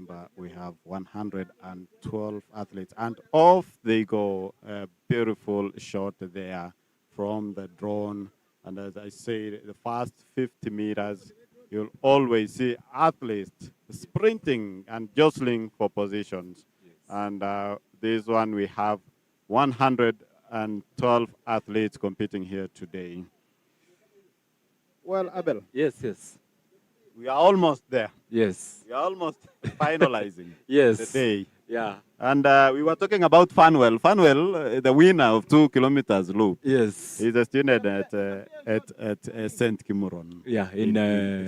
remember, we have 112 athletes, and off they go. A beautiful shot there from the drone. And as I said, the first 50 meters, you'll always see athletes sprinting and jostling for positions. And this one, we have 112 athletes competing here today. Well, Abel, Yes, yes. we are almost there. Yes. We are almost finalizing Yes. the day. Yeah. And we were talking about Fanwell. Fanwell, the winner of 2 kilometers loop. Yes. He's a student at St. Kimuron. Yeah, in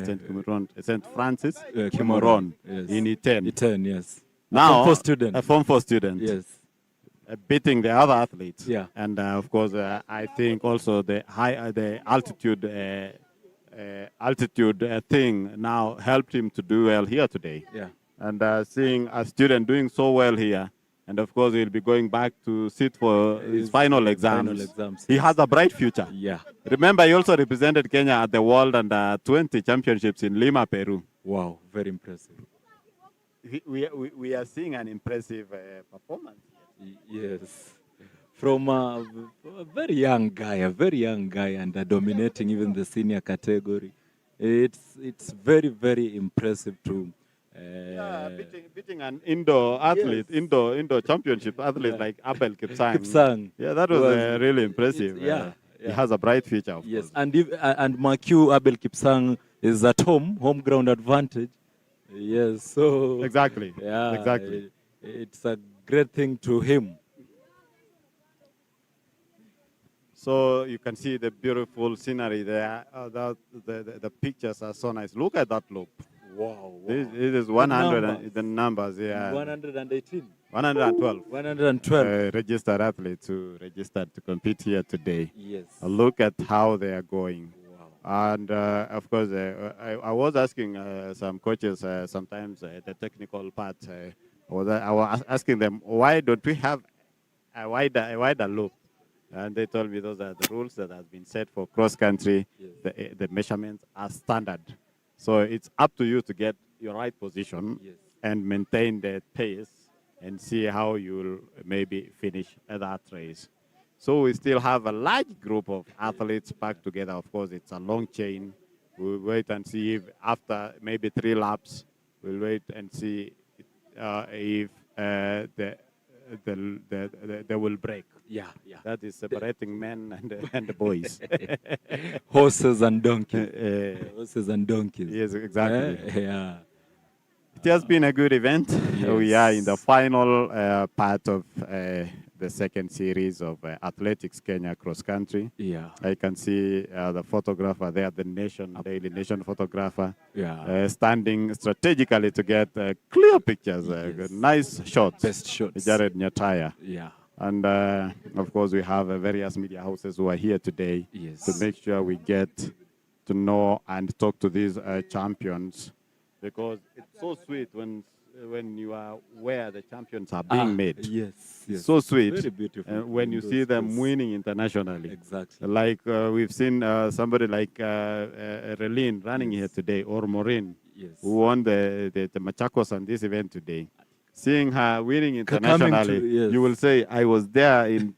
St. Kimuron, St. Francis Kimuron, Kimuron yes. in Iten. Iten, yes. Now, Form 4 student. A Form 4 student. Yes. Beating the other athletes. Yeah. And of course, I think also the altitude thing now helped him to do well here today. Yeah. And seeing a student doing so well here, and of course he'll be going back to sit for his final exams. He yes. has a bright future. Yeah. Remember, he also represented Kenya at the World Under 20 Championships in Lima, Peru. Wow, very impressive. We are seeing an impressive performance. Yes. From a very young guy, and dominating even the senior category. It's very, very impressive to. Beating an indoor athlete, Yes. indoor championship athlete like Abel Kipsang. Kipsang. Yeah, that was really impressive. Yeah. He has a bright future, of Yes, course. and Makiu Abel Kipsang is at home ground advantage. Yes, so Exactly. Yeah, Exactly. It's a great thing to him. So you can see the beautiful scenery there. The pictures are so nice. Look at that loop. Wow. This is 100 numbers. the numbers, yeah. 118. 112. 112. Registered athletes who registered to compete here today. Yes. Look at how they are going. Wow. And of course, I was asking some coaches sometimes the technical part. I was asking them, why don't we have a wider loop? And they told me those are the rules that have been set for cross country. Yes. The measurements are standard. So it's up to you to get your right position Yes. and maintain the pace and see how you'll maybe finish that race. So we still have a large group of athletes packed together. Of course, it's a long chain. We'll wait and see if after maybe 3 laps, we'll wait and see if they will break. Yeah. That is separating men and the boys. Horses and donkeys. Horses and donkeys. Yes, exactly. Yeah. It has been a good event. Yes. We are in the final part of the second series of Athletics Kenya Cross Country. Yeah. I can see the photographer there, the Daily Nation photographer, Yeah. standing strategically to get clear pictures, Yes. nice shots. Best shots. Jared Nyataya. Yeah. And of course, we have various media houses who are here today Yes. to make sure we get to know and talk to these champions, because it's so sweet when you are where the champions are being made. Yes. It's so sweet. Very beautiful. When you see them winning internationally. Exactly. Like we've seen somebody like Relin running here today, or Maureen, Yes. who won the Machakos on this event today. Seeing her winning Coming internationally, yes. you will say, I was there in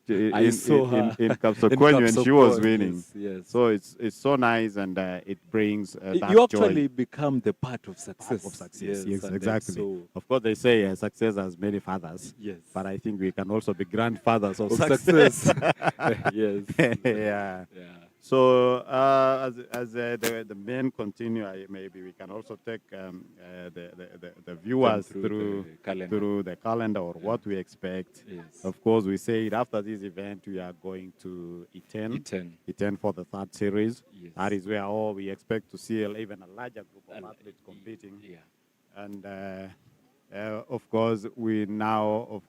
saw her Kapsokwony when she was Kapsokwony, winning. yes. So it's so nice, and it brings that You actually joy become the part of success. of success. Yes, and exactly. so- Of course, they say success has many fathers. Yes. But I think we can also be grandfathers of Of success. Yes. Yeah. Yeah. So as the men continue, maybe we can also take the viewers Through through the calendar. the calendar or what we expect. Yes. Of course, we say after this event we are going to Iten for the third series. Yes. That is where we expect to see even a larger group of athletes competing. Yeah. And of course, we now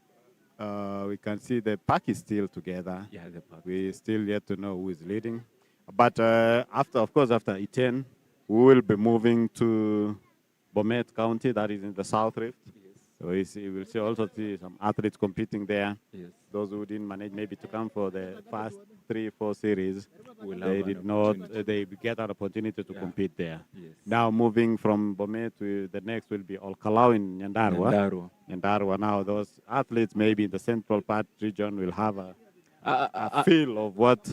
we can see the pack is still together. Yeah, the park. We still yet to know who is leading. But after Iten, we will be moving to Bomet County, that is in the South Rift. Yes. We'll see also see some athletes competing there. Yes. Those who didn't manage maybe to come for the first 3-4 series, Will they have an did not. opportunity. They get an opportunity to Yeah. compete there. Yes. Now moving from Bomet to the next will be Olkalau in Nyandarua. Nyandarua. Now those athletes maybe in the central part region will have a feel of what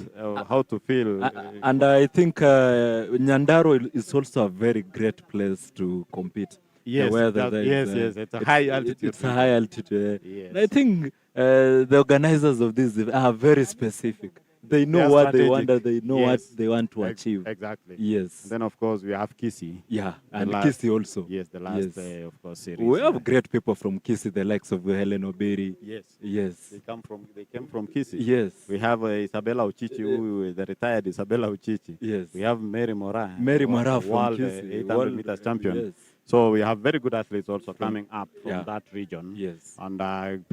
how to feel. And I think Nyandaro is also a very great place to compete. Yes, The weather there yes, is, yes. It's a high altitude. It's a high altitude. Yes. And I think the organizers of this are very specific. They know They're what they strategic. want. They know Yes. what they want to achieve. Exactly. Yes. And then of course we have Kisi. Yeah, and last- Kisi also. Yes, the last Yes. of course series. We have great people from Kisi, the likes of Helen Obiri. Yes. Yes. They came from Kisi. Yes. We have Isabella Uchichi, the retired Isabella Uchichi. Yes. We have Mary Mora. Mary Mora from world Kisi. 800 meters champion. Yes. So we have very good athletes also coming up from Yeah. that region. Yes. And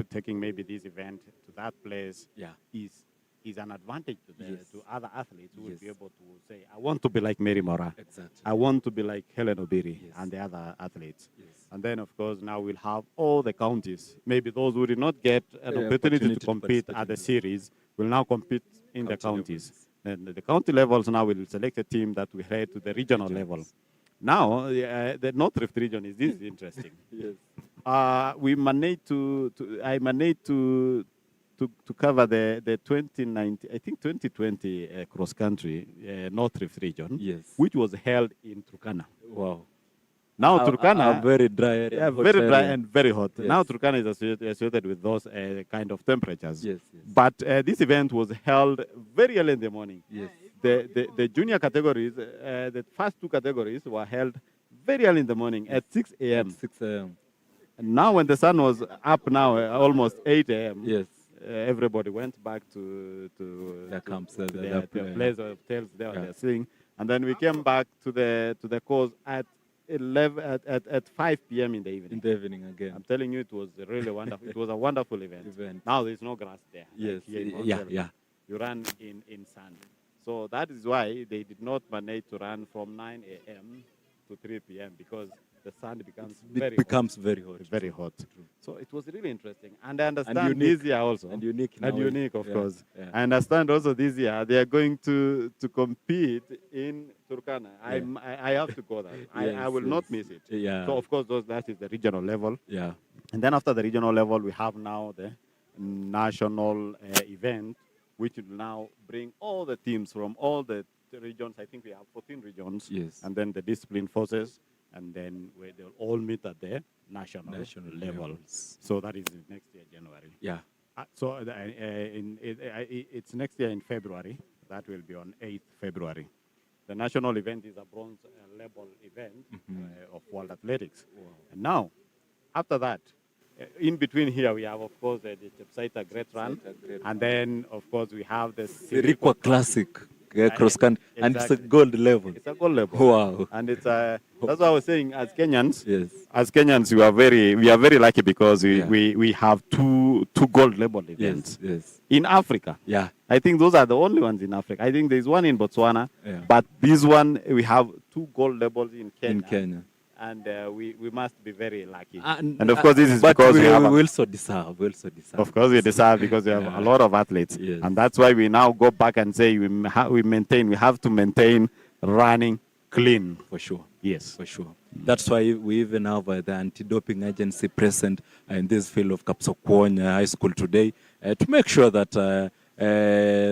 taking maybe this event to that place Yeah. is an advantage to Yes. to other athletes who will Yes. be able to say, I want to be like Mary Mora. Exactly. I want to be like Helen Obiri Yes. and the other athletes. Yes. And then, of course, now we'll have all the counties. Maybe those who did not get an The opportunity opportunity to to compete participate at the in series will now compete in the County counties. Then the county levels now will select a team that will head to the regional level. Now, the North Rift region this is interesting. Yes. I managed to cover the 2019, I think 2020 cross country North Rift region, Yes. which was held in Turkana. Wow. Now Turkana, a very dry area. yeah, hot very dry area. and very hot. Yes. Now Turkana is associated with those kind of temperatures. Yes, yes. But this event was held very early in the morning. Yes. The junior categories, the first two categories were held very early in the morning at 6 a.m. 6 a.m. And now when the sun was up now, almost 8 a.m., Yes. everybody went back to Their camps, to their their place of hotels there Yeah. they're sitting. And then we came back to the course at 5 p.m. in the evening. In the evening again. I'm telling you, it was really wonderful. It was a wonderful event. Now there's no grass there. Yes. Like here in Mount Yeah. Elgon. Yeah. You run in sand. So that is why they did not manage to run from 9 a.m. to 3 p.m. because the sand becomes very hot. Very hot. So it was really interesting. And I understand unique. this year also. And unique. And now. unique, of Yeah, course. yeah. I understand also this year they are going to compete in Turkana. I have to go there. I Yes, will not yes. miss it. Yeah. So, of course, that is the regional level. Yeah. And then after the regional level, we have now the national event, which will now bring all the teams from all the regions. I think we have 14 regions. Yes. And then the discipline forces. And then they'll all meet at the national level. levels. So that is next year, January. Yeah. It's next year in February. That will be on 8th February. The national event is a bronze level event of World Athletics. Wow. And now, after that, in between here, we have, of course, the Chepsaita Great Run. And then, of course, we have the Sirikwa Classic. Cross country. And it's a Exactly. gold level. It's a gold level. Wow. And it's that's what I was saying. As Kenyans, Yes. we are very lucky because we have two gold level events Yes. in Africa. Yeah. I think those are the only ones in Africa. I think there's one in Botswana, Yeah. but this one we have two gold levels in Kenya. In Kenya. And we must be very lucky. And of course, this is but because we have. we also deserve. We also deserve. Of course, we deserve because we have a lot of athletes, Yes. and that's why we now go back and say we have to maintain running clean. For sure. Yes. For sure. That's why we even have the anti-doping agency present in this field of Kapsokwony High School today to make sure that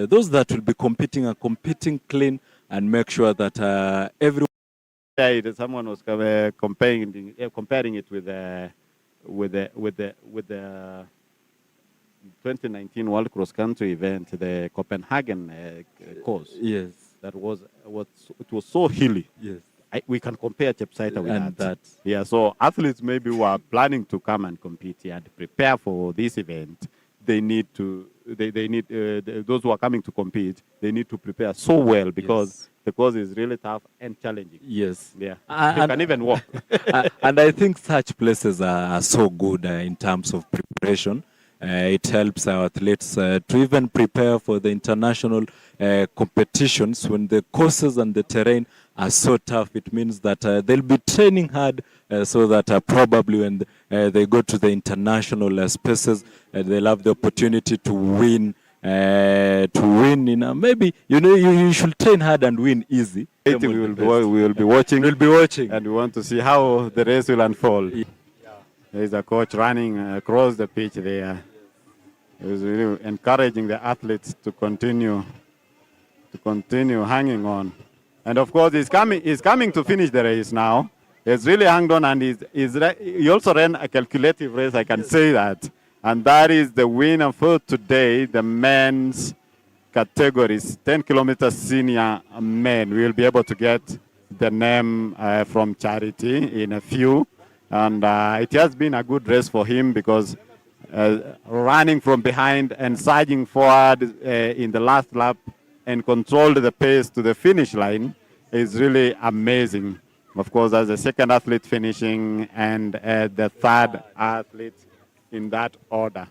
those that will be competing are competing clean and make sure that everyone. Someone was comparing it with the 2019 World Cross Country event, the Copenhagen course. Yes. That was so hilly. Yes. We can compare Chepsaita with And that. Yeah, so athletes maybe who are planning to come and compete here and prepare for this event, they need to, those who are coming to compete, they need to prepare so well because the course is really tough and challenging. Yes. Yeah. You can even walk. And I think such places are so good in terms of preparation. It helps our athletes to even prepare for the international competitions when the courses and the terrain are so tough. It means that they'll be training hard so that probably when they go to the international spaces, they'll have the opportunity to win. Maybe you should train hard and win easy. We will be watching. We'll be watching, and we want to see how the race will unfold. Yeah. There is a coach running across the pitch there. He was really encouraging the athletes to continue hanging on. And of course, he's coming to finish the race now. He's really hung on, and he also ran a calculative race, I can say that. And that is the winner for today, the men's categories, 10 kilometers senior men. We will be able to get the name from Charity in a few. And it has been a good race for him because running from behind and surging forward in the last lap and controlled the pace to the finish line is really amazing. Of course, as the second athlete finishing and the third athlete in that order.